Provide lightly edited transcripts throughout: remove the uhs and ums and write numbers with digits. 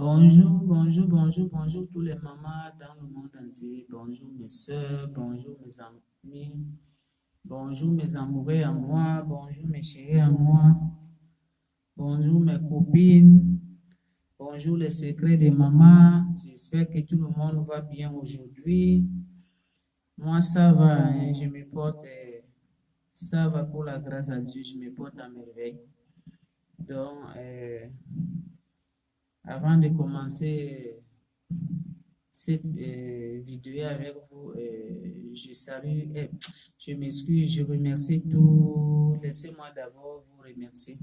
Bonjour tous les mamans dans le monde entier. Bonjour mes soeurs, bonjour mes amis, bonjour mes amoureux à moi, bonjour mes chéris à moi, bonjour mes copines, bonjour les secrets des mamans. J'espère que tout le monde va bien aujourd'hui. Moi, ça va, hein, je me porte, ça va pour la grâce à Dieu, je me porte à merveille. Donc, avant de commencer cette vidéo avec vous, je salue, je m'excuse, je remercie tous, laissez-moi d'abord vous remercier.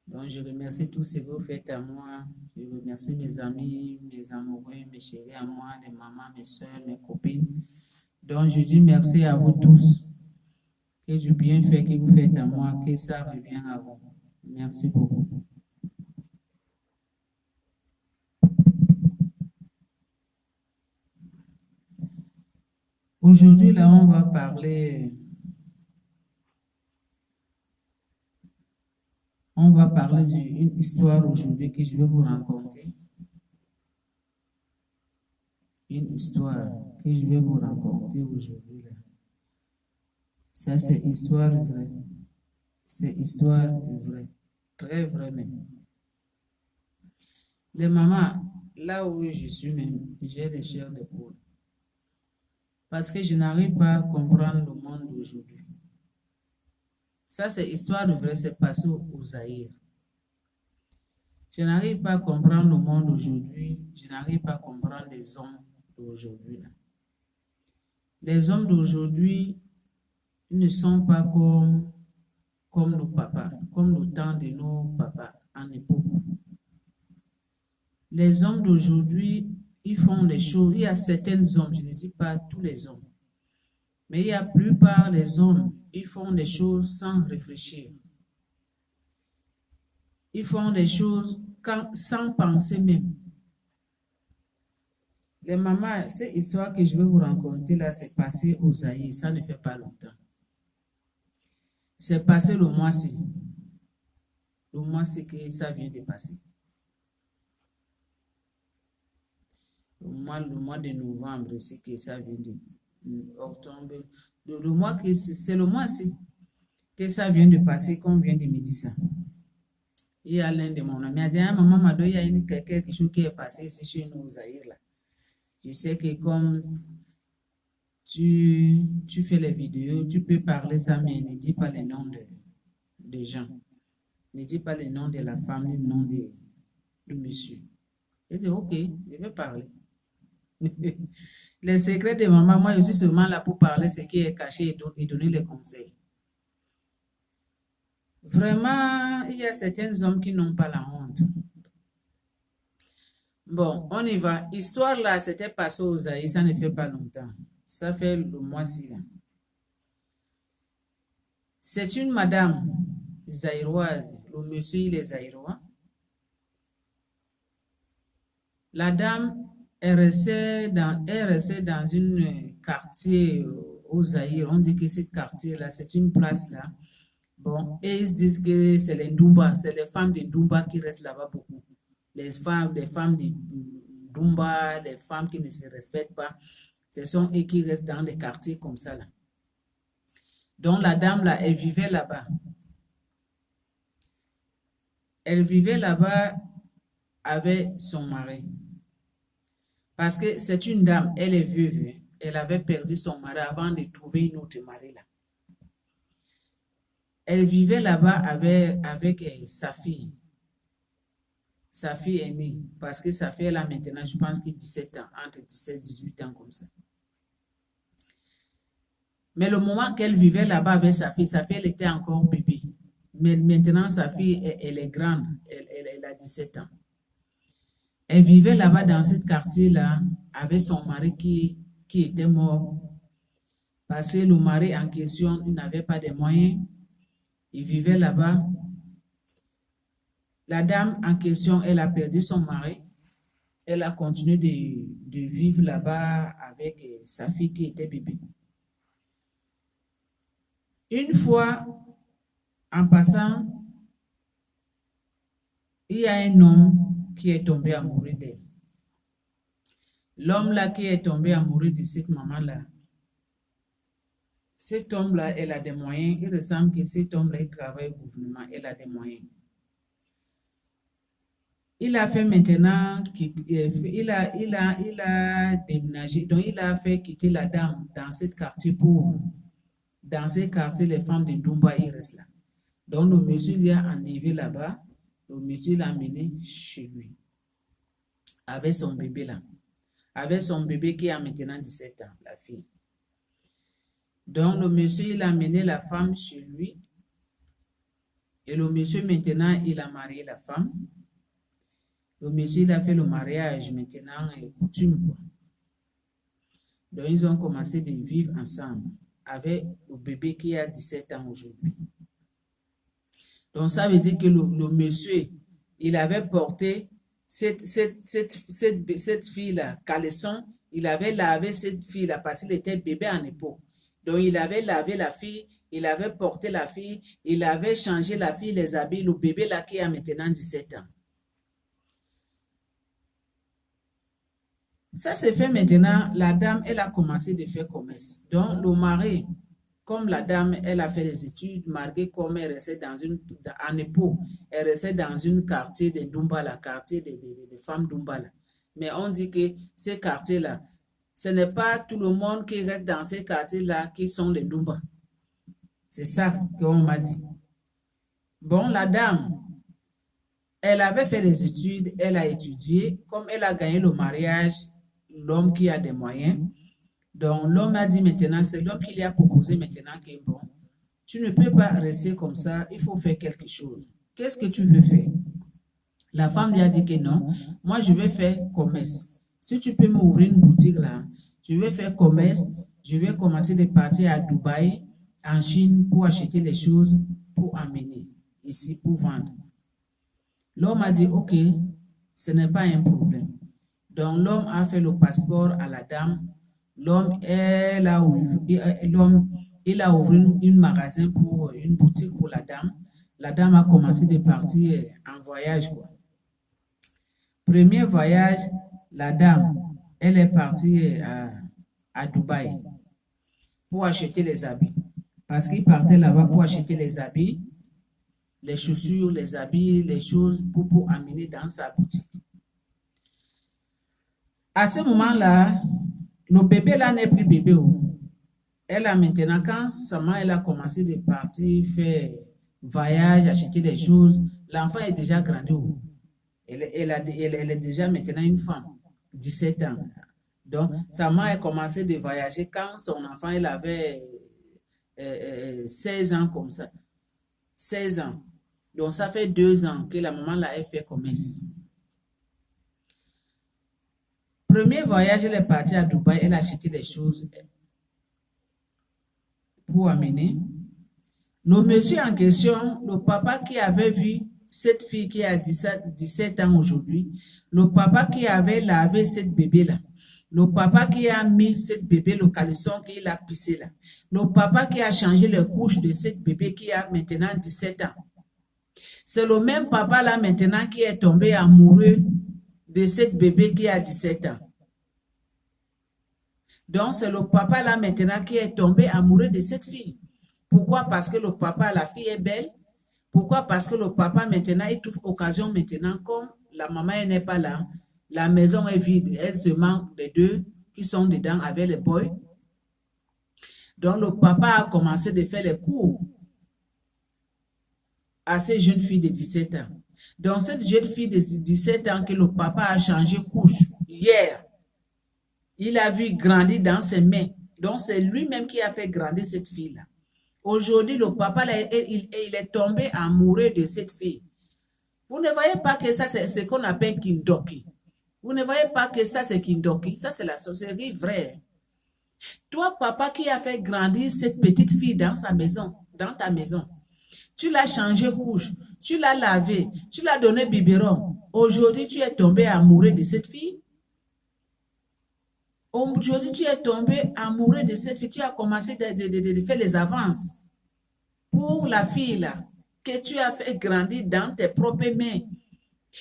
Donc, je remercie tous ce que vous faites à moi, je remercie mes amis, mes amoureux, mes chéris à moi, les mamans, mes soeurs, mes copines. Donc, je dis merci à vous tous, que du bienfait que vous faites à moi, que ça revienne à vous. Merci beaucoup. Aujourd'hui, là, on va parler d'une histoire aujourd'hui que je vais vous raconter. Une histoire que je vais vous raconter aujourd'hui. Ça, c'est histoire vraie. C'est histoire vraie. Très vraie même. Les mamans, là où je suis même, j'ai des chairs de poule. Parce que je n'arrive pas à comprendre le monde d'aujourd'hui. Ça, c'est histoire vraie, c'est passé au Zaïre. Je n'arrive pas à comprendre le monde d'aujourd'hui. Je n'arrive pas à comprendre les hommes d'aujourd'hui. Les hommes d'aujourd'hui ne sont pas comme nos papas, comme le temps de nos papas en époque. Les hommes d'aujourd'hui, ils font des choses. Il y a certains hommes, je ne dis pas tous les hommes, mais il y a la plupart des hommes, ils font des choses sans réfléchir. Ils font des choses sans penser même. Les mamans, cette histoire que je vais vous raconter là, c'est passé au Zaïre, ça ne fait pas longtemps. C'est passé le mois-ci. Le mois-ci que ça vient de passer. Le mois de novembre, c'est que ça vient de octobre. C'est le mois-ci que ça vient de passer, qu'on vient de me dire ça. Il y a l'un de mon ami a dit, ah, maman Mado, il y a quelque chose qui est passé ici chez nous au Zaïre là. Je sais que comme tu fais les vidéos, tu peux parler ça, mais ne dis pas les noms des gens. Ne dis pas les noms de la femme, le nom de monsieur. Je dis, ok, je vais parler. Les secrets de maman, moi, je suis seulement là pour parler ce qui est caché et donner les conseils. Vraiment, il y a certains hommes qui n'ont pas la honte. Bon, on y va. Histoire là, c'était passé aux Zaïre, ça ne fait pas longtemps. Ça fait le mois-ci là. C'est une madame zaïroise. Le monsieur, il est zaïrois. La dame est restée dans un quartier au Zaïre. On dit que ce quartier-là, c'est une place là. Bon, et ils se disent que c'est les Ndumba, c'est les femmes de Ndumba qui restent là-bas beaucoup. Les femmes de Ndumba, les femmes qui ne se respectent pas, ce sont eux qui restent dans les quartiers comme ça là. Donc la dame là, elle vivait là-bas. Elle vivait là-bas avec son mari. Parce que c'est une dame, elle est veuve. Elle avait perdu son mari avant de trouver une autre mari là. Elle vivait là-bas avec sa fille aînée. Parce que sa fille, elle a maintenant, je pense, 17 ans, entre 17 et 18 ans comme ça. Mais le moment qu'elle vivait là-bas avec sa fille, elle était encore bébé. Mais maintenant, sa fille, elle est grande, elle a 17 ans. Elle vivait là-bas dans ce quartier-là avec son mari qui était mort. Parce que le mari en question, il n'avait pas de moyens. Il vivait là-bas. La dame en question, elle a perdu son mari. Elle a continué de vivre là-bas avec sa fille qui était bébé. Une fois, en passant, il y a un homme qui est tombé amoureux d'elle. L'homme là qui est tombé amoureux de cette maman-là, cet homme-là, elle a des moyens. Il ressemble que cet homme-là, il travaille au gouvernement, elle a des moyens. Il a fait maintenant, il a déménagé, donc il a fait quitter la dame dans ce quartier pauvre. Dans ce quartier, les femmes de Dumba, ils restent là. Donc le monsieur lui a enlevé là-bas, le monsieur l'a amené chez lui, avec son bébé là. Avec son bébé qui a maintenant 17 ans, la fille. Donc le monsieur, il a amené la femme chez lui. Et le monsieur, maintenant, il a marié la femme. Le monsieur, il a fait le mariage maintenant, coutume, quoi. Donc, ils ont commencé de vivre ensemble avec le bébé qui a 17 ans aujourd'hui. Donc, ça veut dire que le monsieur, il avait porté cette fille-là, caleçon, il avait lavé cette fille-là parce qu'il était bébé en époque. Donc, il avait lavé la fille, il avait porté la fille, il avait changé la fille, les habits, le bébé là qui a maintenant 17 ans. Ça s'est fait maintenant, la dame, elle a commencé de faire commerce. Donc, le mari, comme la dame, elle a fait des études, mariée comme elle restait en époux, elle restait dans un quartier de Dumbala, quartier de femmes Dumbala. Mais on dit que ces quartiers-là, ce n'est pas tout le monde qui reste dans ces quartiers-là qui sont les Dumba. C'est ça qu'on m'a dit. Bon, la dame, elle avait fait des études, elle a étudié, comme elle a gagné le mariage, l'homme qui a des moyens. Donc, l'homme a dit maintenant, c'est l'homme qui lui a proposé maintenant que bon, tu ne peux pas rester comme ça, il faut faire quelque chose. Qu'est-ce que tu veux faire? La femme lui a dit que non, moi je vais faire commerce. Si tu peux m'ouvrir une boutique là, je vais faire commerce, je vais commencer de partir à Dubaï, en Chine, pour acheter les choses, pour amener ici, pour vendre. L'homme a dit, ok, ce n'est pas un problème. Donc, l'homme a fait le passeport à la dame. L'homme, il a ouvert un magasin pour une boutique pour la dame. La dame a commencé de partir en voyage, quoi. Premier voyage, la dame, elle est partie à Dubaï pour acheter les habits. Parce qu'il partait là-bas pour acheter les habits, les chaussures, les habits, les choses pour amener dans sa boutique. À ce moment-là, le bébé là n'est plus bébé. Elle a maintenant, quand sa mère elle a commencé de partir faire voyage, acheter des choses, l'enfant est déjà grandi. Elle est déjà maintenant une femme, 17 ans. Donc, sa mère a commencé de voyager quand son enfant il avait 16 ans comme ça. 16 ans. Donc, ça fait 2 ans que la maman l'a fait commerce. Premier voyage, elle est partie à Dubaï, elle a acheté des choses pour amener. Le monsieur en question, le papa qui avait vu cette fille qui a 17 ans aujourd'hui, le papa qui avait lavé cette bébé-là, le papa qui a mis cette bébé, le caleçon qu'il a pissé là, le papa qui a changé les couches de cette bébé qui a maintenant 17 ans. C'est le même papa là maintenant qui est tombé amoureux de cette bébé qui a 17 ans. Donc, c'est le papa là maintenant qui est tombé amoureux de cette fille. Pourquoi? Parce que le papa, la fille est belle. Pourquoi? Parce que le papa maintenant, il trouve occasion maintenant, comme la maman n'est pas là, la maison est vide, elle se manque les deux qui sont dedans avec les boys. Donc, le papa a commencé de faire les cours à ces jeunes filles de 17 ans. Donc, cette jeune fille de 17 ans que le papa a changé couche hier, il a vu grandir dans ses mains. Donc, c'est lui-même qui a fait grandir cette fille-là. Aujourd'hui, le papa, il est tombé amoureux de cette fille. Vous ne voyez pas que ça, c'est ce qu'on appelle kindoki. Vous ne voyez pas que ça, c'est kindoki. Ça, c'est la sorcellerie vraie. Toi, papa, qui a fait grandir cette petite fille dans sa maison, dans ta maison, tu l'as changé couche, tu l'as lavé, tu l'as donné biberon. Aujourd'hui, tu es tombé amoureux de cette fille. Aujourd'hui, tu es tombé amoureux de cette fille. Tu as commencé de faire les avances pour la fille là, que tu as fait grandir dans tes propres mains.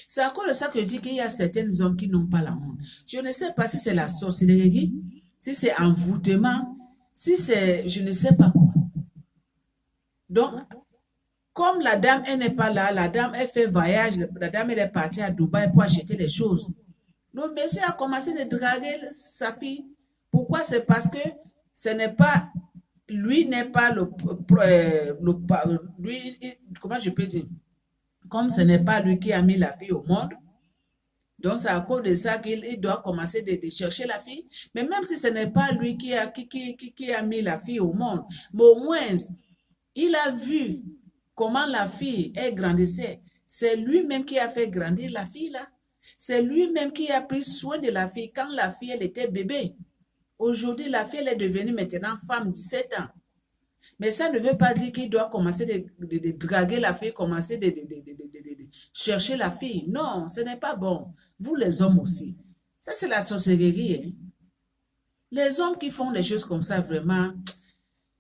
C'est à cause de ça que je dis qu'il y a certains hommes qui n'ont pas la honte. Je ne sais pas si c'est la sorcellerie, si c'est envoûtement, si c'est je ne sais pas quoi. Donc, comme la dame, elle n'est pas là, la dame, elle fait voyage, la dame, elle est partie à Dubaï pour acheter les choses. Le monsieur a commencé de draguer sa fille. Pourquoi? C'est parce que ce n'est pas, lui n'est pas lui, comment je peux dire? Comme ce n'est pas lui qui a mis la fille au monde, donc c'est à cause de ça qu'il doit commencer de chercher la fille. Mais même si ce n'est pas lui qui a mis la fille au monde, mais au moins, il a vu comment la fille, elle grandissait. C'est lui-même qui a fait grandir la fille là. C'est lui-même qui a pris soin de la fille quand la fille, elle était bébé. Aujourd'hui, la fille, elle est devenue maintenant femme, 17 ans. Mais ça ne veut pas dire qu'il doit commencer de draguer la fille, commencer de chercher la fille. Non, ce n'est pas bon. Vous, les hommes aussi. Ça, c'est la sorcellerie. Hein. Les hommes qui font les choses comme ça, vraiment,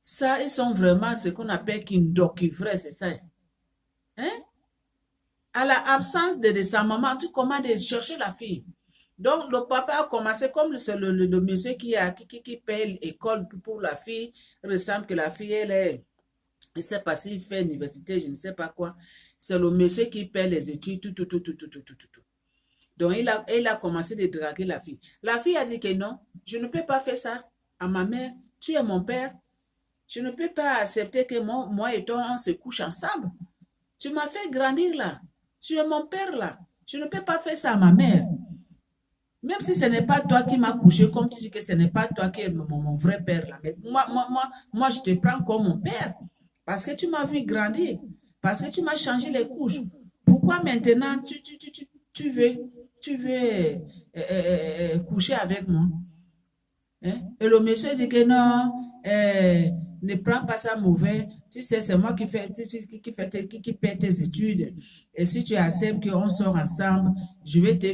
ça, ils sont vraiment ce qu'on appelle vrai, c'est ça. Hein? À l'absence de sa maman, tu commandes de chercher la fille. Donc, le papa a commencé, comme c'est le monsieur qui paye l'école pour la fille, il ressemble que la fille, elle est, je ne sais pas s'il fait l'université, je ne sais pas quoi. C'est le monsieur qui paye les études, tout. Donc, il a commencé de draguer la fille. La fille a dit que non, je ne peux pas faire ça à ma mère. Tu es mon père. Je ne peux pas accepter que moi et toi, on se couche ensemble. Tu m'as fait grandir là. Tu es mon père là. Je ne peux pas faire ça à ma mère. Même si ce n'est pas toi qui m'as couché, comme tu dis que ce n'est pas toi qui es mon vrai père là. Mais moi, je te prends comme mon père. Parce que tu m'as vu grandir. Parce que tu m'as changé les couches. Pourquoi maintenant tu veux coucher avec moi? Hein? Et le monsieur dit que non, ne prends pas ça mauvais. Tu sais, c'est moi qui paie tes études. Et si tu acceptes qu'on sort ensemble, je vais te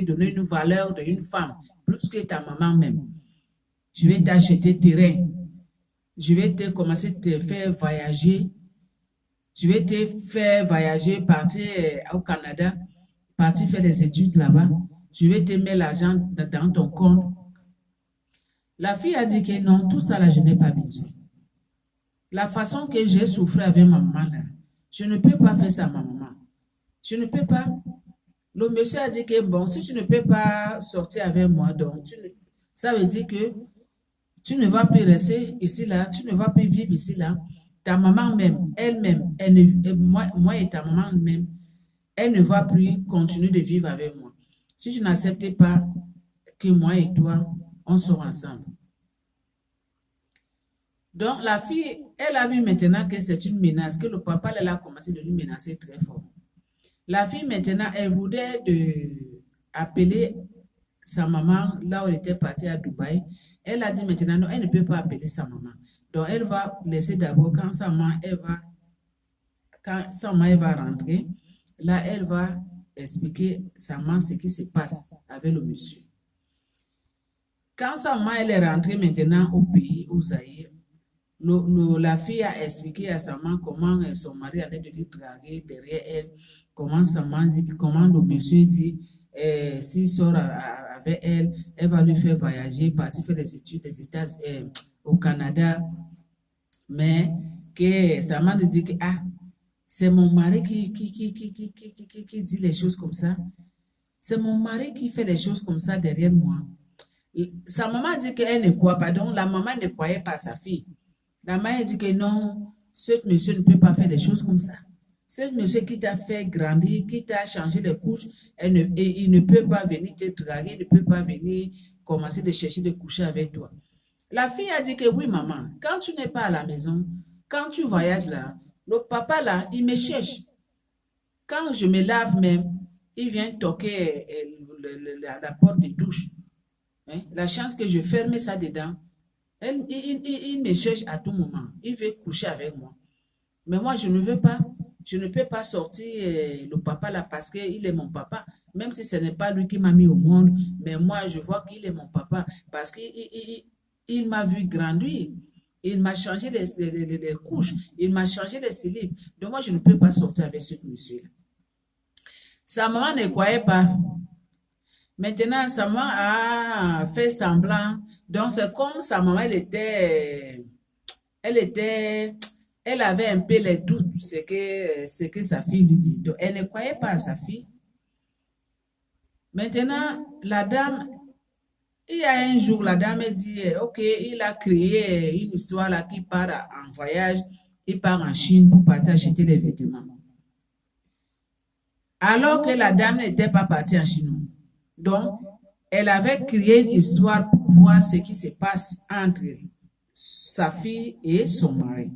donner une valeur d'une femme, plus que ta maman même. Je vais t'acheter terrain. Je vais te commencer à te faire voyager. Je vais te faire voyager, partir au Canada, partir faire des études là-bas. Je vais te mettre l'argent dans ton compte. La fille a dit que non, tout ça là, je n'ai pas besoin. La façon que j'ai souffert avec ma maman là, je ne peux pas faire ça à ma maman. Je ne peux pas. Le monsieur a dit que bon, si tu ne peux pas sortir avec moi, donc ça veut dire que tu ne vas plus rester ici là, tu ne vas plus vivre ici là. Ta maman même, elle-même, moi et ta maman même, elle ne va plus continuer de vivre avec moi. Si tu n'acceptes pas que moi et toi, on sort ensemble. Donc, la fille, elle a vu maintenant que c'est une menace, que le papa, elle a commencé de lui menacer très fort. La fille, maintenant, elle voulait appeler sa maman, là où elle était partie à Dubaï. Elle a dit maintenant, non, elle ne peut pas appeler sa maman. Donc, elle va laisser d'abord, quand sa maman, elle va rentrer, là, elle va expliquer sa maman ce qui se passe avec le monsieur. Quand sa maman, elle est rentrée maintenant au pays, au Zaïre, la fille a expliqué à sa maman comment son mari allait de lui draguer derrière elle, comment sa maman dit, comment le monsieur dit, s'il sort avec elle, elle va lui faire voyager, partir faire des études des États au Canada, mais que sa maman dit que ah, c'est mon mari qui dit les choses comme ça. C'est mon mari qui fait les choses comme ça derrière moi. Sa maman dit qu'elle ne croit pas, donc la maman ne croyait pas à sa fille. La mère dit que non, ce monsieur ne peut pas faire des choses comme ça. Ce monsieur qui t'a fait grandir, qui t'a changé les couches, il ne peut pas venir te draguer, il ne peut pas venir commencer de chercher de coucher avec toi. La fille a dit que oui, maman, quand tu n'es pas à la maison, quand tu voyages là, le papa là, il me cherche. Quand je me lave même, il vient toquer la porte de douche. Hein? La chance que je ferme ça dedans, il me cherche à tout moment. Il veut coucher avec moi. Mais moi, je ne veux pas. Je ne peux pas sortir le papa là parce qu'il est mon papa. Même si ce n'est pas lui qui m'a mis au monde. Mais moi, je vois qu'il est mon papa parce qu'il m'a vu grandir. Il m'a changé les couches. Il m'a changé les cilips. Donc moi, je ne peux pas sortir avec ce monsieur-là. Sa maman ne croyait pas. Maintenant, sa maman a fait semblant. Donc, c'est comme sa maman, elle avait un peu les doutes, ce que sa fille lui dit. Donc, elle ne croyait pas à sa fille. Maintenant, la dame, il y a un jour, la dame dit, OK, il a créé une histoire là qui part en voyage, il part en Chine pour partir acheter les vêtements. Alors que la dame n'était pas partie en Chine. Donc, elle avait créé une histoire pour voir ce qui se passe entre sa fille et son mari.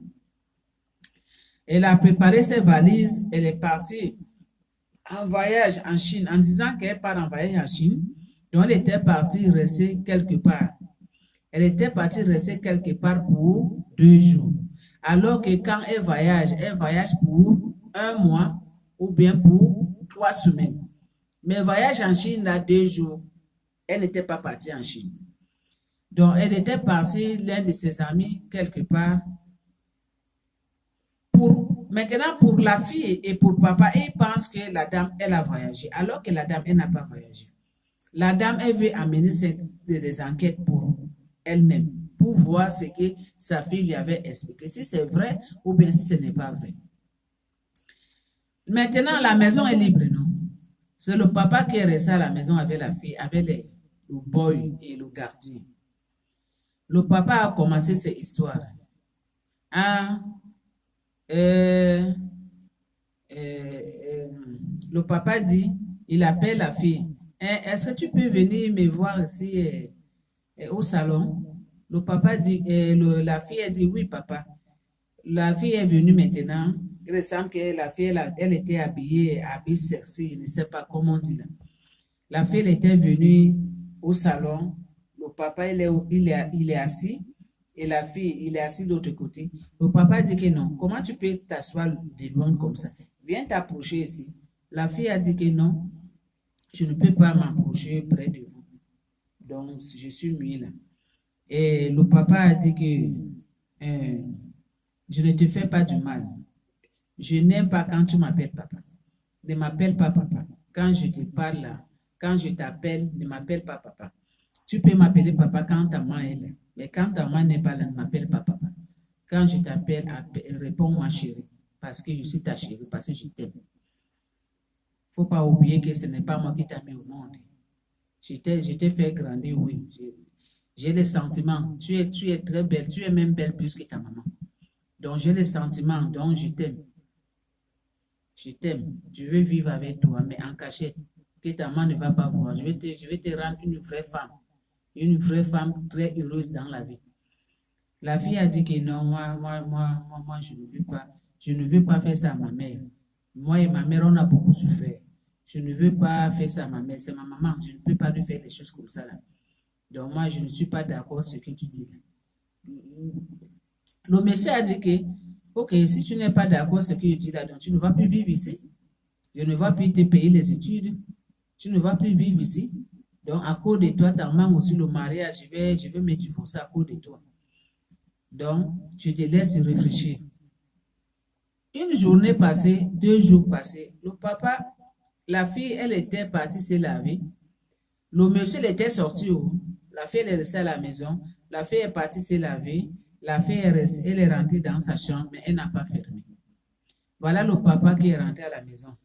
Elle a préparé ses valises, elle est partie en voyage en Chine en disant qu'elle part en voyage en Chine. Donc, elle était partie rester quelque part. Elle était partie rester quelque part pour 2 jours. Alors que quand elle voyage pour 1 mois ou bien pour 3 semaines. Mais voyage en Chine, là, 2 jours, elle n'était pas partie en Chine. Donc, elle était partie, l'un de ses amis, quelque part. Maintenant, pour la fille et pour papa, ils pensent que la dame, elle a voyagé, alors que la dame, elle n'a pas voyagé. La dame, elle veut amener des enquêtes pour elle-même, pour voir ce que sa fille lui avait expliqué, si c'est vrai ou bien si ce n'est pas vrai. Maintenant, la maison est libre, non? C'est le papa qui est resté à la maison avec la fille, avec le boy et le gardien. Le papa a commencé cette histoire. Ah, le papa dit, il appelle la fille. Est-ce que tu peux venir me voir ici au salon? Le papa dit, la fille a dit, oui, papa. La fille est venue maintenant. Il ressemble que la fille, elle était habillée sexy, je ne sais pas comment on dit là. La fille était venue au salon. Le papa, il est assis. Et la fille, il est assis de l'autre côté. Le papa dit que non. Comment tu peux t'asseoir de loin comme ça? Viens t'approcher ici. La fille a dit que non. Je ne peux pas m'approcher près de vous. Donc, je suis muet là. Et le papa a dit que je ne te fais pas du mal. Je n'aime pas quand tu m'appelles papa. Ne m'appelle pas papa. Quand je te parle là, quand je t'appelle, ne m'appelle pas papa. Tu peux m'appeler papa quand ta main est là. Mais quand ta main n'est pas là, ne m'appelle pas papa. Quand je t'appelle, réponds-moi chérie. Parce que je suis ta chérie, parce que je t'aime. Il ne faut pas oublier que ce n'est pas moi qui t'ai mis au monde. Je t'ai fait grandir, oui. J'ai les sentiments. Tu es très belle. Tu es même belle plus que ta maman. Donc, j'ai les sentiments. Donc, je t'aime. Je t'aime. Je veux vivre avec toi, mais en cachette. Que ta maman ne va pas voir. Je vais te rendre une vraie femme. Une vraie femme très heureuse dans la vie. La fille a dit que non, moi, je ne veux pas. Je ne veux pas faire ça à ma mère. Moi et ma mère, on a beaucoup souffert. Je ne veux pas faire ça à ma mère. C'est ma maman. Je ne peux pas lui faire des choses comme ça là. Donc, moi, je ne suis pas d'accord sur ce que tu dis là. Le monsieur a dit que, OK, si tu n'es pas d'accord sur ce que je dis là, donc tu ne vas plus vivre ici. Je ne vais plus te payer les études. Tu ne vas plus vivre ici. Donc, à cause de toi, ta maman aussi, le mariage, je vais me divorcer à cause de toi. Donc, je te laisse réfléchir. Une journée passée, 2 jours passés, le papa, la fille, elle était partie se laver. Le monsieur, elle était sorti. La fille, elle est restée à la maison. La fille est partie se laver. La fille, elle est rentrée dans sa chambre, mais elle n'a pas fermé. Voilà le papa qui est rentré à la maison.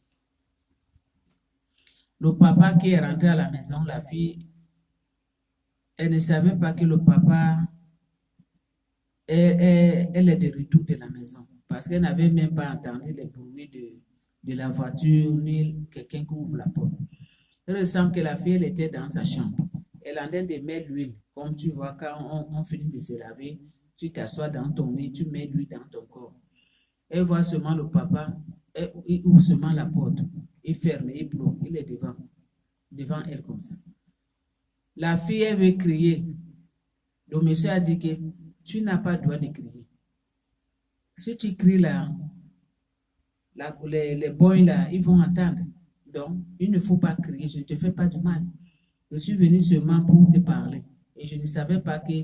Le papa qui est rentré à la maison, la fille, elle ne savait pas que le papa, elle est de retour de la maison. Parce qu'elle n'avait même pas entendu les bruits de la voiture, ni quelqu'un qui ouvre la porte. Il ressemble que la fille, elle était dans sa chambre. Elle en train de mettre l'huile. Comme tu vois, quand on finit de se laver, tu t'assois dans ton lit, tu mets l'huile dans ton corps. Elle voit seulement le papa, il ouvre seulement la porte. Il ferme, il bloque, il est devant elle comme ça. La fille, elle veut crier. Le monsieur a dit que tu n'as pas le droit de crier. Si tu cries là, les boys là, ils vont entendre. Donc, il ne faut pas crier, je ne te fais pas du mal. Je suis venu seulement pour te parler. Et je ne savais pas que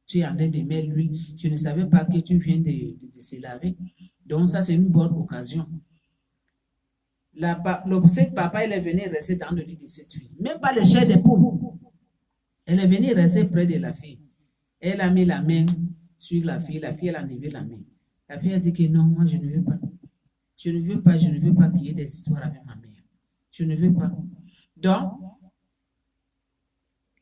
tu es en train de mettre l'huile. Je ne savais pas que tu viens de se laver. Donc, ça, c'est une bonne occasion. Cette papa, elle est venue rester dans le lit de cette fille. Même pas le chair des poules. Elle est venue rester près de la fille. Elle a mis la main sur la fille, elle a enlevé la main. La fille a dit que non, moi je ne veux pas. Je ne veux pas qu'il y ait des histoires avec ma mère. Je ne veux pas. Donc,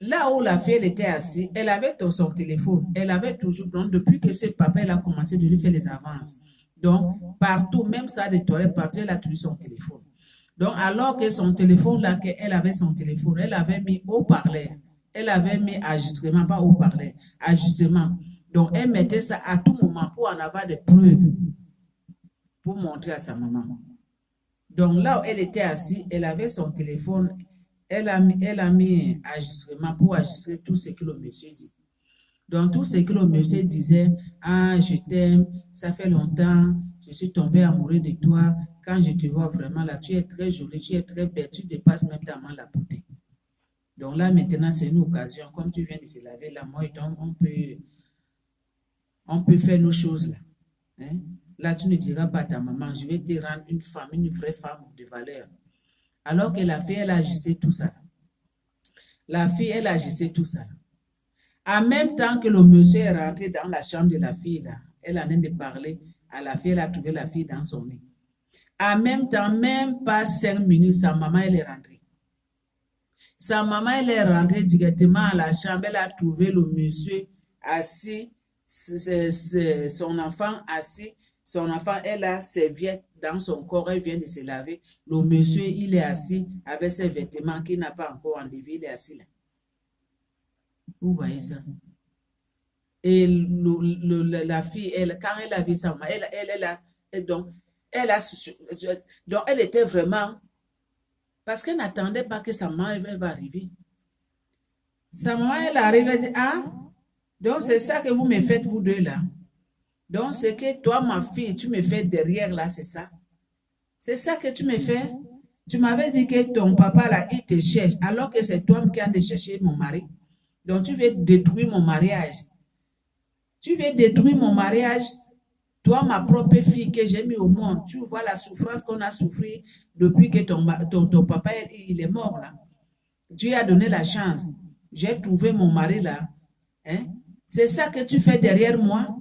là où la fille elle était assise, elle avait son téléphone. Elle avait toujours, donc depuis que ce papa elle a commencé de lui faire les avances. Donc, partout, même ça des toilettes, partout, elle a toujours son téléphone. Donc, alors que son téléphone, là, qu'elle avait son téléphone, elle avait mis haut-parleur. Elle avait mis ajustement, pas haut-parleur, ajustement. Donc, elle mettait ça à tout moment pour en avoir des preuves, pour montrer à sa maman. Donc, là où elle était assise, elle avait son téléphone, elle a mis ajustement pour ajuster tout ce que le monsieur dit. Donc, tout ce que le monsieur disait, ah, je t'aime, ça fait longtemps, je suis tombé amoureux de toi. Quand je te vois vraiment là, tu es très jolie, tu es très belle, tu dépasses même tellement la beauté. Donc là, maintenant, c'est une occasion, comme tu viens de se laver la main, donc on peut faire nos choses là. Hein? Là, tu ne diras pas à ta maman, je vais te rendre une femme, une vraie femme de valeur. Alors que la fille, elle a agissé tout ça. La fille, elle a agissé tout ça. En même temps que le monsieur est rentré dans la chambre de la fille, là, elle en a de parler à la fille, elle a trouvé la fille dans son lit. En même temps, même pas 5 minutes, sa maman, elle est rentrée. Sa maman, elle est rentrée directement à la chambre, elle a trouvé le monsieur assis, son enfant assis, son enfant, elle a serviette dans son corps, elle vient de se laver. Le monsieur, il est assis avec ses vêtements qu'il n'a pas encore enlevés, il est assis là. Vous voyez ça? Et la fille, quand elle a vu sa maman, donc elle était vraiment, parce qu'elle n'attendait pas que sa maman elle va arriver. Sa maman, elle arrive, elle dit, ah, donc c'est ça que vous me faites, vous deux là. Donc c'est que toi, ma fille, tu me fais derrière là, c'est ça. C'est ça que tu me fais. Tu m'avais dit que ton papa là, il te cherche, alors que c'est toi qui as de chercher mon mari. Donc tu veux détruire mon mariage. Tu veux détruire mon mariage. Toi, ma propre fille que j'ai mis au monde, tu vois la souffrance qu'on a souffert depuis que ton papa il est mort là. Dieu a donné la chance. J'ai trouvé mon mari là. Hein? C'est ça que tu fais derrière moi.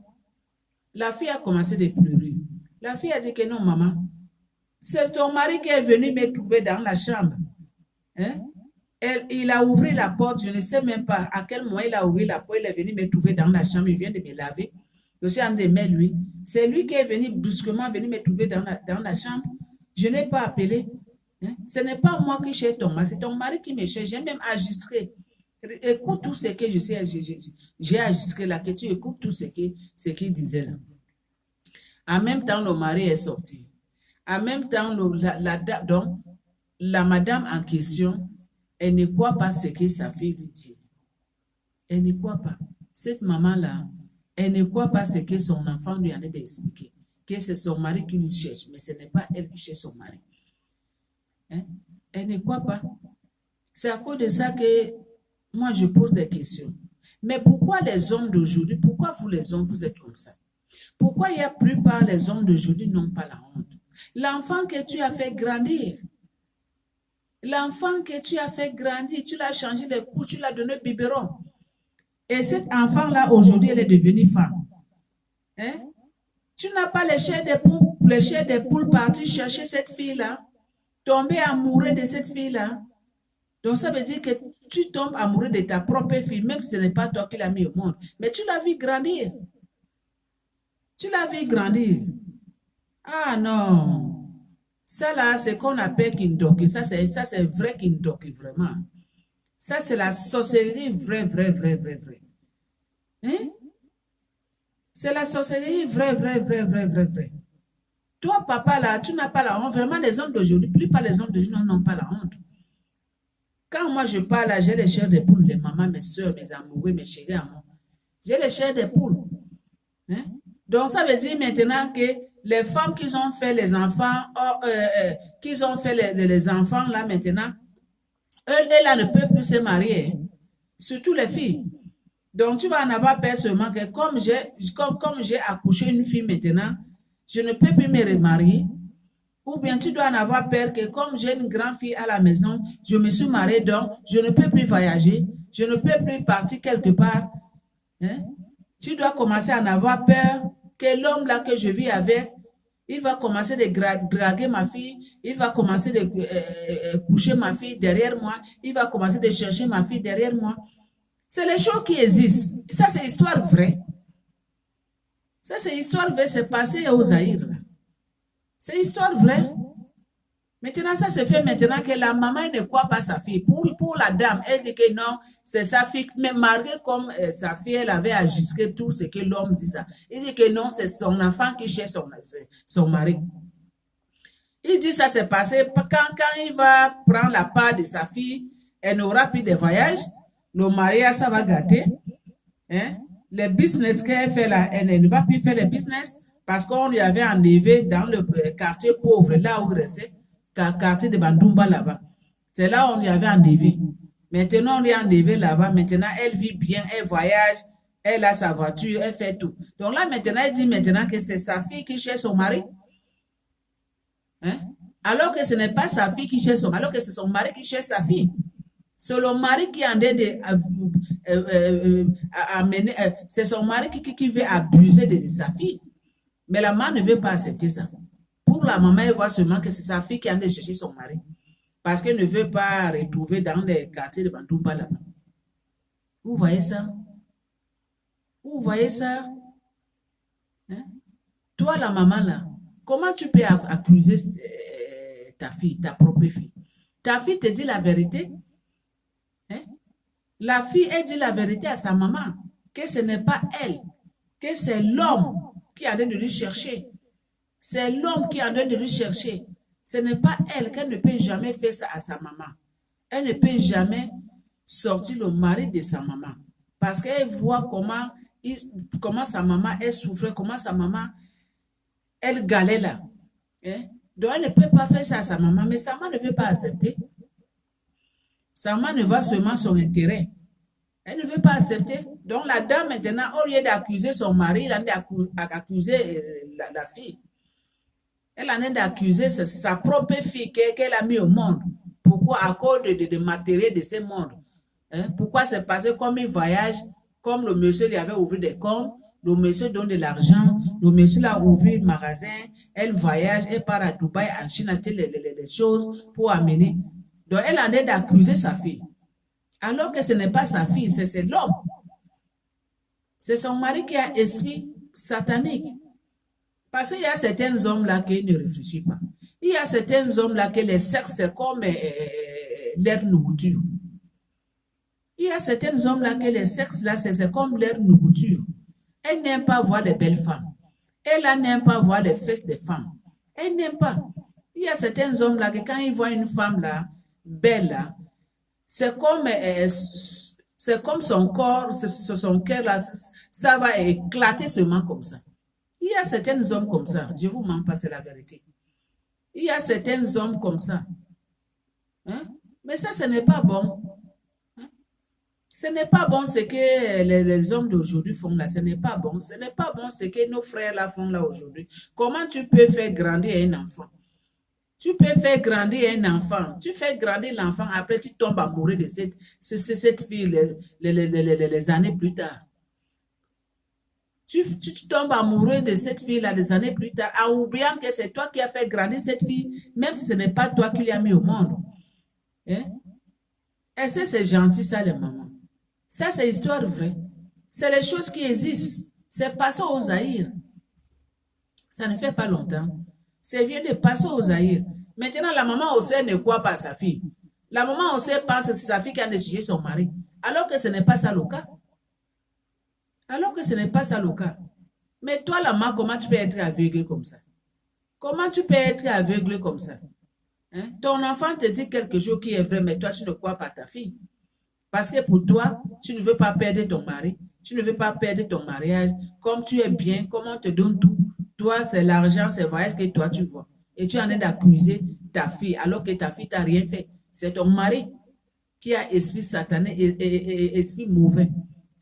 La fille a commencé de pleurer. La fille a dit que non, maman. C'est ton mari qui est venu me trouver dans la chambre. Hein? Il a ouvert la porte, je ne sais même pas à quel moment il a ouvert la porte, il est venu me trouver dans la chambre, il vient de me laver. Je suis en train de mettre lui. C'est lui qui est venu brusquement venir me trouver dans la chambre. Je n'ai pas appelé. Hein? Ce n'est pas moi qui cherche ton mari, c'est ton mari qui me cherche. J'ai même enregistré. Écoute tout ce que j'ai enregistré là, que tu écoutes tout ce qu'il disait là. En même temps, le mari est sorti. En même temps, donc, la madame en question, elle ne croit pas ce que sa fille lui dit. Elle ne croit pas. Cette maman-là, elle ne croit pas ce que son enfant lui en a expliqué. Que c'est son mari qui lui cherche, mais ce n'est pas elle qui cherche son mari. Hein? Elle ne croit pas. C'est à cause de ça que moi, je pose des questions. Mais pourquoi les hommes d'aujourd'hui, pourquoi vous les hommes, vous êtes comme ça? Pourquoi la plupart des hommes d'aujourd'hui n'ont pas la honte? L'enfant que tu as fait grandir, l'enfant que tu as fait grandir, tu l'as changé les couches, tu l'as donné biberon. Et cet enfant-là, aujourd'hui, elle est devenue femme. Hein? Tu n'as pas les chairs des poules partir chercher cette fille-là, tomber amoureux de cette fille-là. Donc, ça veut dire que tu tombes amoureux de ta propre fille, même si ce n'est pas toi qui l'as mis au monde. Mais tu l'as vu grandir. Tu l'as vu grandir. Ah non. Ça là, c'est qu'on appelle Kindoki. Ça, c'est vrai Kindoki, vraiment. Ça, c'est la sorcellerie vraie. Hein? C'est la sorcellerie vraie. Toi, papa, là, tu n'as pas la honte. Vraiment, les hommes d'aujourd'hui, plus pas les hommes d'aujourd'hui n'ont pas la honte. Quand moi, je parle, là, j'ai les chairs des poules, les mamans, mes soeurs, mes amoureux, mes chéris amours. J'ai les chairs des poules. Hein? Donc, ça veut dire maintenant que les femmes qui ont fait les enfants, les enfants, là, maintenant, elles, là, ne peuvent plus se marier. Surtout les filles. Donc, tu vas en avoir peur seulement que comme j'ai accouché une fille maintenant, je ne peux plus me remarier. Ou bien tu dois en avoir peur que comme j'ai une grande fille à la maison, je me suis mariée, donc je ne peux plus voyager, je ne peux plus partir quelque part. Hein? Tu dois commencer à en avoir peur que l'homme là que je vis avec, il va commencer de draguer ma fille, il va commencer de coucher ma fille derrière moi, il va commencer de chercher ma fille derrière moi. C'est les choses qui existent. Ça, c'est histoire vraie. Ça, c'est histoire vraie, c'est passé au Zaïre. C'est histoire vraie. Maintenant, ça se fait maintenant que la maman ne croit pas sa fille. Pour la dame, elle dit que non, c'est sa fille. Mais malgré comme sa fille, elle avait ajusté tout ce que l'homme dit ça. Il dit que non, c'est son enfant qui cherche son mari. Il dit ça s'est passé quand il va prendre la part de sa fille, elle n'aura plus de voyage. Le mariage, ça va gâter. Hein? Les business qu'elle fait là, elle ne va plus faire les business parce qu'on lui avait enlevé dans le quartier pauvre, là où il restait, quartier de Bandumba là-bas. C'est là où on lui avait enlevé. Maintenant, on lui a enlevé là-bas. Maintenant, elle vit bien, elle voyage, elle a sa voiture, elle fait tout. Donc là, maintenant, elle dit maintenant que c'est sa fille qui cherche son mari. Hein? Alors que ce n'est pas sa fille qui cherche son mari, alors que c'est son mari qui cherche sa fille. C'est le mari qui en est amener, c'est son mari qui veut abuser de sa fille. Mais la maman ne veut pas accepter ça. Pour la maman, elle voit seulement que c'est sa fille qui en est chercher son mari. Parce qu'elle ne veut pas retrouver dans les quartiers de Bandumba là-bas. Vous voyez ça? Vous voyez ça? Hein? Toi, la maman là, comment tu peux accuser ta fille, ta propre fille? Ta fille te dit la vérité. Hein? La fille, elle dit la vérité à sa maman, que ce n'est pas elle, que c'est l'homme qui est en train de lui chercher. C'est l'homme qui est en train de lui chercher. Ce n'est pas elle, qu'elle ne peut jamais faire ça à sa maman. Elle ne peut jamais sortir le mari de sa maman. Parce qu'elle voit comment sa maman, elle souffrait, comment sa maman, elle galait là. Hein? Donc elle ne peut pas faire ça à sa maman, mais sa maman ne veut pas accepter. Sa maman ne voit seulement son intérêt. Elle ne veut pas accepter. Donc la dame maintenant, au lieu d'accuser son mari, elle en a accusé la fille. Elle en a d'accuser sa propre fille qu'elle a mis au monde. Pourquoi? À cause de matériel de ce monde. Hein? Pourquoi c'est passé comme un voyage, comme le monsieur lui avait ouvert des comptes, le monsieur donne de l'argent, le monsieur l'a ouvert un magasin, elle voyage, elle part à Dubaï, en Chine, acheter les choses pour amener. Donc elle en a d'accuser sa fille. Alors que ce n'est pas sa fille, c'est l'homme. C'est son mari qui a esprit satanique. Parce qu'il y a certains hommes-là qui ne réfléchissent pas. Il y a certains hommes-là que le sexe, c'est comme leur nourriture. Il y a certains hommes-là que le sexe, là, c'est comme leur nourriture. Elle n'aime pas voir les belles femmes. Elle n'aime pas voir les fesses des femmes. Elle n'aime pas. Il y a certains hommes-là que quand ils voient une femme là, belle là, c'est comme son corps, son cœur là, ça va éclater seulement comme ça. Il y a certains hommes comme ça, je vous mens pas, c'est la vérité. Il y a certains hommes comme ça. Hein? Mais ça, ce n'est pas bon. Hein? Ce n'est pas bon ce que les hommes d'aujourd'hui font là, ce n'est pas bon. Ce n'est pas bon ce que nos frères là font là aujourd'hui. Comment tu peux faire grandir un enfant? Tu peux faire grandir un enfant. Tu fais grandir l'enfant, après tu tombes amoureux de cette fille les années plus tard. Tu tombes amoureux de cette fille-là des années plus tard, en oubliant que c'est toi qui as fait grandir cette fille, même si ce n'est pas toi qui l'as mis au monde. Hein? Est-ce que c'est gentil ça, les mamans? Ça, c'est histoire vraie. C'est les choses qui existent. C'est passé au Zaïre. Ça ne fait pas longtemps. C'est vient de passer au Zaïre. Maintenant, la maman aussi ne croit pas à sa fille. La maman aussi pense que c'est sa fille qui a déchiré son mari. Alors que ce n'est pas ça le cas. Alors que ce n'est pas ça le cas. Mais toi, la maman, comment tu peux être aveugle comme ça? Comment tu peux être aveugle comme ça? Hein? Ton enfant te dit quelque chose qui est vrai, mais toi, tu ne crois pas à ta fille. Parce que pour toi, tu ne veux pas perdre ton mari. Tu ne veux pas perdre ton mariage. Comme tu es bien, comme on te donne tout. Toi, c'est l'argent, c'est le voyage que toi, tu vois. Et tu en es d'accuser ta fille, alors que ta fille t'a rien fait. C'est ton mari qui a esprit satané et esprit mauvais,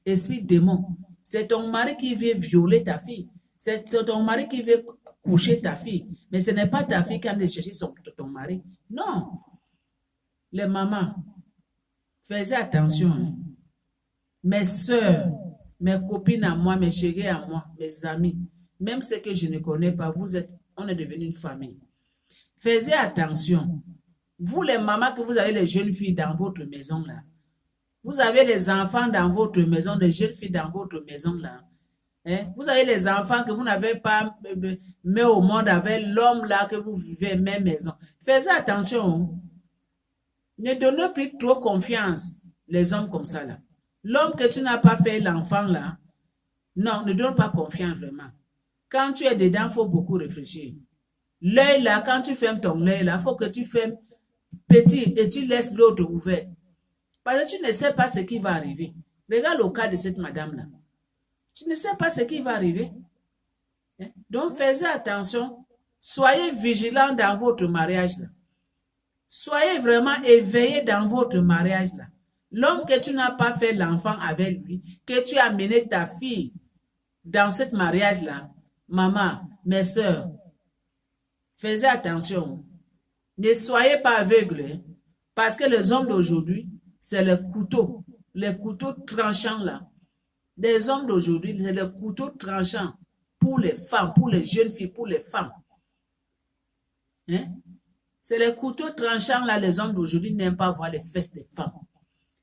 esprit démon. C'est ton mari qui veut violer ta fille. C'est ton mari qui veut coucher ta fille. Mais ce n'est pas ta fille qui a de chercher ton mari. Non. Les mamans, faites attention. Hein. Mes soeurs, mes copines à moi, mes chéries à moi, mes amis, même ceux que je ne connais pas, on est devenu une famille. Faites attention. Vous, les mamans, que vous avez les jeunes filles dans votre maison là, vous avez les enfants dans votre maison, les jeunes filles dans votre maison là. Hein? Vous avez les enfants que vous n'avez pas mis au monde avec l'homme là que vous vivez même maison. Faites attention. Ne donnez plus trop confiance les hommes comme ça là. L'homme que tu n'as pas fait l'enfant là, non, ne donne pas confiance vraiment. Quand tu es dedans, il faut beaucoup réfléchir. L'œil là, quand tu fermes ton œil là, il faut que tu fermes petit et tu laisses l'autre ouvert. Parce que tu ne sais pas ce qui va arriver. Regarde le cas de cette madame-là. Tu ne sais pas ce qui va arriver. Donc, faites attention. Soyez vigilants dans votre mariage là. Soyez vraiment éveillés dans votre mariage là. L'homme que tu n'as pas fait l'enfant avec lui, que tu as mené ta fille dans ce mariage là, maman, mes soeurs, faites attention. Ne soyez pas aveugles. Parce que les hommes d'aujourd'hui, c'est les couteaux tranchants là. Les hommes d'aujourd'hui, c'est les couteaux tranchants pour les femmes, pour les jeunes filles, pour les femmes. Hein? C'est les couteaux tranchants là, les hommes d'aujourd'hui n'aiment pas voir les fesses des femmes.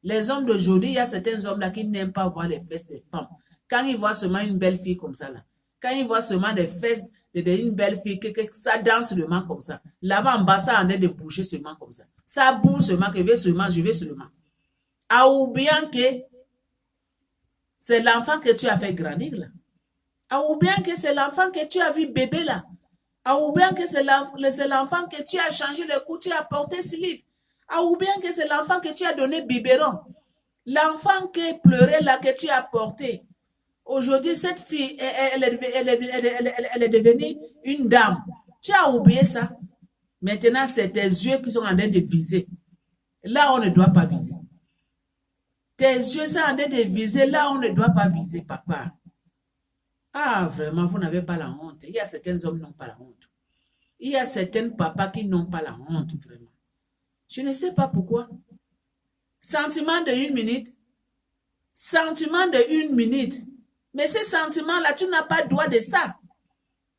Les hommes d'aujourd'hui, il y a certains hommes là qui n'aiment pas voir les fesses des femmes. Quand ils voient seulement une belle fille comme ça là, quand ils voient seulement des fesses d'une belle fille, que ça danse seulement comme ça. Là-bas en bas, ça en est de bouger seulement comme ça. Ça bouge seulement, que je vais seulement. Ah, ou bien que c'est l'enfant que tu as fait grandir là. Ah, ou bien que c'est l'enfant que tu as vu bébé là. Ah, ou bien que c'est l'enfant que tu as changé le cou, tu as porté slip. Ah, ou bien que c'est l'enfant que tu as donné biberon. L'enfant qui pleurait là, que tu as porté. Aujourd'hui, cette fille, elle est devenue une dame. Tu as oublié ça. Maintenant, c'est tes yeux qui sont en train de viser. Là, on ne doit pas viser. Tes yeux sont en train de viser. Là, on ne doit pas viser, papa. Ah, vraiment, vous n'avez pas la honte. Il y a certains hommes qui n'ont pas la honte. Il y a certains papas qui n'ont pas la honte, vraiment. Je ne sais pas pourquoi. Sentiment de 1 minute. Sentiment de 1 minute. Mais ces sentiments-là, tu n'as pas droit de ça.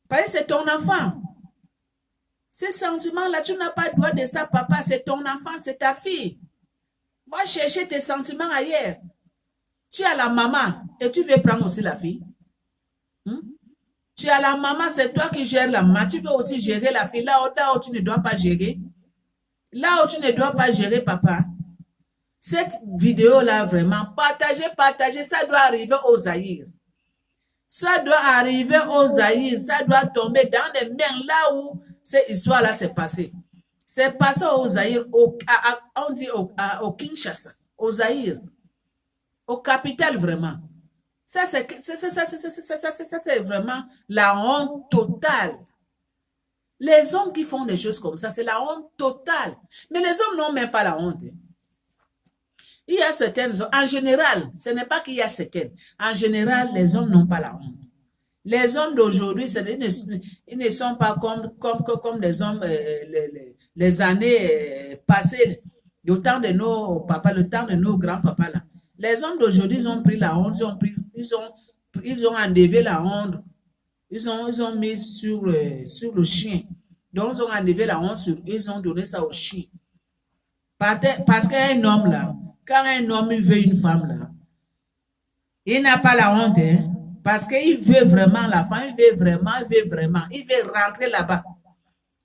Parce que c'est ton enfant. Ces sentiments-là, tu n'as pas droit de ça, papa. C'est ton enfant, c'est ta fille. Va chercher tes sentiments ailleurs. Tu as la maman et tu veux prendre aussi la fille. Tu as la maman, c'est toi qui gères la maman. Tu veux aussi gérer la fille là où tu ne dois pas gérer. Là où tu ne dois pas gérer, papa. Cette vidéo-là, vraiment, partagez, ça doit arriver aux Zaïre. Ça doit arriver aux Zaïre, ça doit tomber dans les mains là où cette histoire-là s'est passée. C'est passé aux Zaïre, on dit au Kinshasa, aux Zaïre, au capital vraiment. Ça, c'est vraiment la honte totale. Les hommes qui font des choses comme ça, c'est la honte totale. Mais les hommes n'ont même pas la honte. Il y a certaines hommes, en général, ce n'est pas qu'il y a certaines. En général, les hommes n'ont pas la honte. Les hommes d'aujourd'hui, ils ne sont pas comme les hommes, les années passées, le temps de nos papas, le temps de nos grands-papas là. Les hommes d'aujourd'hui, ils ont pris la honte, ils ont enlevé la honte, ils ont mis sur le chien. Donc, ils ont enlevé la honte sur eux, ils ont donné ça au chien. Parce qu'un homme là, quand un homme veut une femme là, il n'a pas la honte, hein, parce qu'il veut vraiment la femme, il veut rentrer là-bas.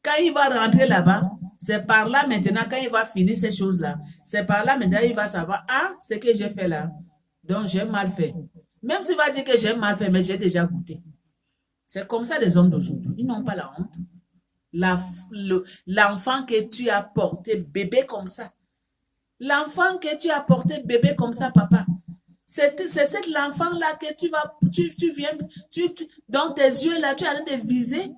Quand il va rentrer là-bas, c'est par là maintenant, quand il va finir ces choses-là, c'est par là maintenant, il va savoir, ah, ce que j'ai fait là, donc j'ai mal fait. Même s'il va dire que j'ai mal fait, mais j'ai déjà goûté. C'est comme ça les hommes d'aujourd'hui, ils n'ont pas la honte. L'enfant que tu as porté bébé comme ça, l'enfant que tu as porté bébé comme ça, papa, c'est cet enfant-là que tu viens, dans tes yeux là, tu as l'air de viser.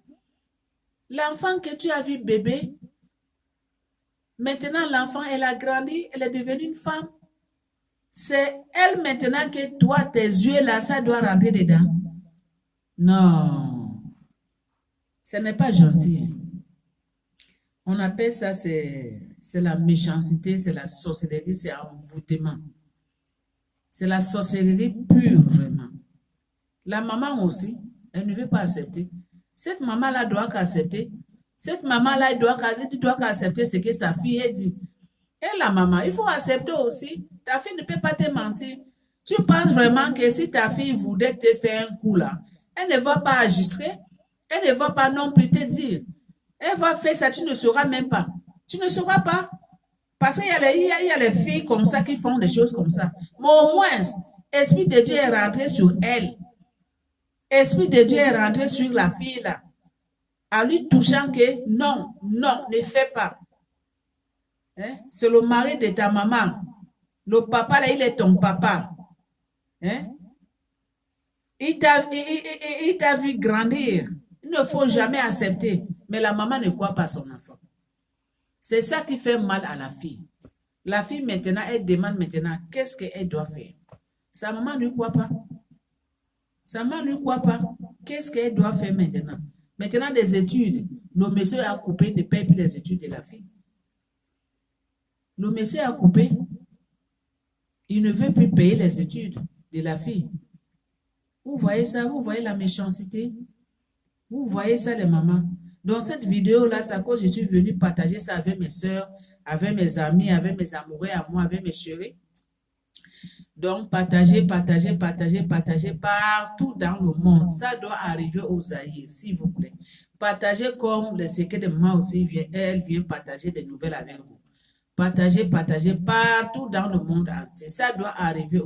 L'enfant que tu as vu bébé, maintenant l'enfant, elle a grandi, elle est devenue une femme. C'est elle maintenant que toi, tes yeux là, ça doit rentrer dedans. Non. Ce n'est pas gentil. Hein. On appelle ça, c'est la méchanceté, c'est la sorcellerie, c'est envoûtement. C'est la sorcellerie pure, vraiment. La maman aussi, elle ne veut pas accepter. Cette maman-là doit qu'accepter. Cette maman-là, elle doit qu'accepter ce que sa fille a dit. Et la maman, il faut accepter aussi. Ta fille ne peut pas te mentir. Tu penses vraiment que si ta fille voudrait te faire un coup là, elle ne va pas ajuster. Elle ne va pas non plus te dire. Elle va faire ça, tu ne sauras même pas. Tu ne sauras pas. Parce qu'il y a les filles comme ça qui font des choses comme ça. Mais au moins, l'Esprit de Dieu est rentré sur elle. L'Esprit de Dieu est rentré sur la fille là. En lui touchant que non, non, ne fais pas. Hein? C'est le mari de ta maman. Le papa là, il est ton papa. Hein? Il t'a vu grandir. Il ne faut jamais accepter. Mais la maman ne croit pas son enfant. C'est ça qui fait mal à la fille. La fille maintenant, elle demande maintenant qu'est-ce qu'elle doit faire. Sa maman ne croit pas. Sa maman ne croit pas. Qu'est-ce qu'elle doit faire maintenant? Maintenant, des études. Le monsieur a coupé, ne paye plus les études de la fille. Le monsieur a coupé. Il ne veut plus payer les études de la fille. Vous voyez ça? Vous voyez la méchanceté? Vous voyez ça, les mamans? Dans cette vidéo-là, c'est à cause que je suis venue partager ça avec mes soeurs, avec mes amis, avec mes amoureux à moi, avec mes chéris. Donc, partagez, partagez, partagez, partagez partout dans le monde. Ça doit arriver aux Zaïre, s'il vous plaît. Partagez comme le secret de maman aussi, elle vient partager des nouvelles avec vous. Partagez, partagez partout dans le monde entier. Ça doit arriver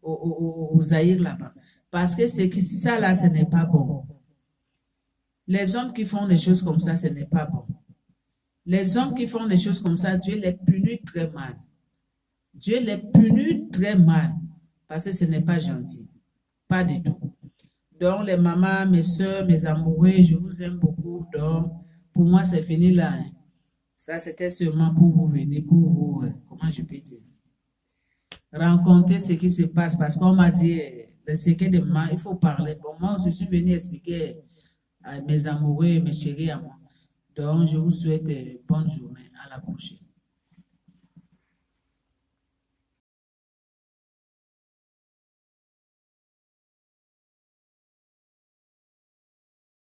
aux Zaïre là-bas. Parce que ça là, ce n'est pas bon. Les hommes qui font des choses comme ça, ce n'est pas bon. Les hommes qui font des choses comme ça, Dieu les punit très mal. Dieu les punit très mal. Parce que ce n'est pas gentil. Pas du tout. Donc, les mamans, mes soeurs, mes amoureux, je vous aime beaucoup. Donc, pour moi, c'est fini là. Hein. Ça, c'était seulement pour vous venir, pour vous, comment je peux dire, rencontrer ce qui se passe. Parce qu'on m'a dit, le secret de maman, il faut parler. Bon, moi, je suis venu expliquer à mes amoureux et mes chéris à moi. Donc, je vous souhaite bonne journée.